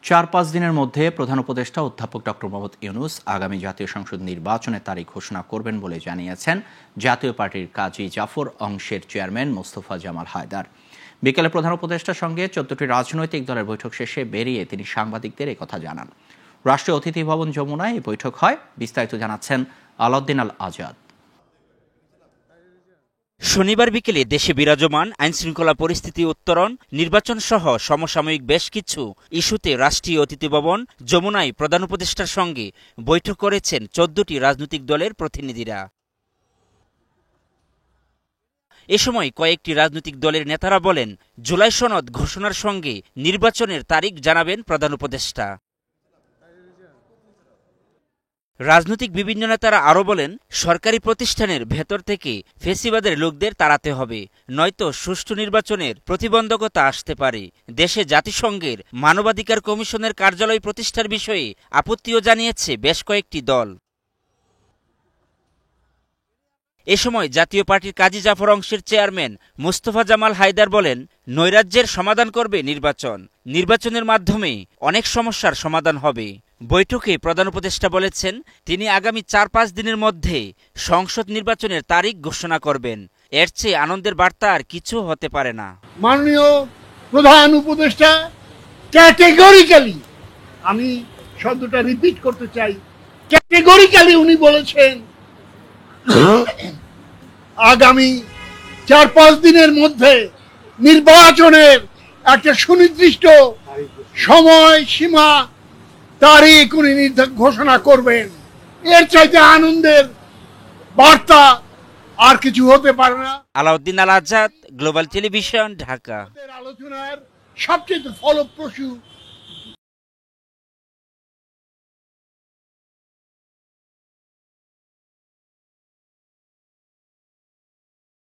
4-5 দিনের মধ্যে প্রধান উপদেষ্টা অধ্যাপক ডক্টর মোহাম্মদ ইউনূস আগামী জাতীয় সংসদ নির্বাচনের তারিখ ঘোষণা করবেন বলে জানিয়েছেন জাতীয় পার্টির কাজী জাফর অংশের চেয়ারম্যান মোস্তফা জামাল হায়দার। বিকেলে প্রধান উপদেষ্টার সঙ্গে 14টি রাজনৈতিক দলের বৈঠক শেষে বেরিয়ে তিনি সাংবাদিকদের একথা জানান। রাষ্ট্রীয় অতিথি ভবন যমুনায় এই বৈঠক হয়। বিস্তারিত জানাচ্ছেন আলাউদ্দিন আল আজাদ। শনিবার বিকেলে দেশে বিরাজমান আইনশৃঙ্খলা পরিস্থিতি উত্তরণ, নির্বাচন সহ সমসাময়িক বেশ কিছু ইস্যুতে রাষ্ট্রীয় অতিথি ভবন যমুনায় প্রধান উপদেষ্টার সঙ্গে বৈঠক করেছেন 14টি রাজনৈতিক দলের প্রতিনিধিরা। এ সময় কয়েকটি রাজনৈতিক দলের নেতারা বলেন, জুলাই সনদ ঘোষণার সঙ্গে নির্বাচনের তারিখ জানাবেন প্রধান উপদেষ্টা। রাজনৈতিক বিভিন্ন নেতারা আরও বলেন, সরকারি প্রতিষ্ঠানের ভেতর থেকে ফেসিবাদের লোকদের তাড়াতে হবে, নয়তো সুষ্ঠু নির্বাচনের প্রতিবন্ধকতা আসতে পারে। দেশে জাতিসংঘের মানবাধিকার কমিশনের কার্যালয় প্রতিষ্ঠার বিষয়ে আপত্তিও জানিয়েছে বেশ কয়েকটি দল। এ সময় জাতীয় পার্টির কাজী জাফর অংশের চেয়ারম্যান মোস্তফা জামাল হায়দার বলেন, নৈরাজ্যের সমাধান করবে নির্বাচন। নির্বাচনের মাধ্যমে অনেক সমস্যার সমাধান হবে। বৈঠকে প্রধান উপদেষ্টা বলেছেন, তিনি আগামী 4-5 দিনের মধ্যে সংসদ নির্বাচনের তারিখ ঘোষণা করবেন। এর চেয়ে আনন্দের বার্তা আর কিছু হতে পারে না। মাননীয় প্রধান উপদেষ্টা ক্যাটেগরিক্যালি, আমি শব্দটা রিপিট করতে চাই, ক্যাটেগরিক্যালি উনি বলেছেন আগামী 4-5 দিনের মধ্যে নির্বাচনের একটা সুনির্দিষ্ট সময় সীমা তারিখ উনি ঘোষণা করবেন। এর চাইতে আনন্দের বার্তা আর কিছু হতে পারে না। আলাউদ্দিন আল আজাদ, গ্লোবাল টেলিভিশন, ঢাকা। আলোচনার সবচেয়ে ফলপ্রসূ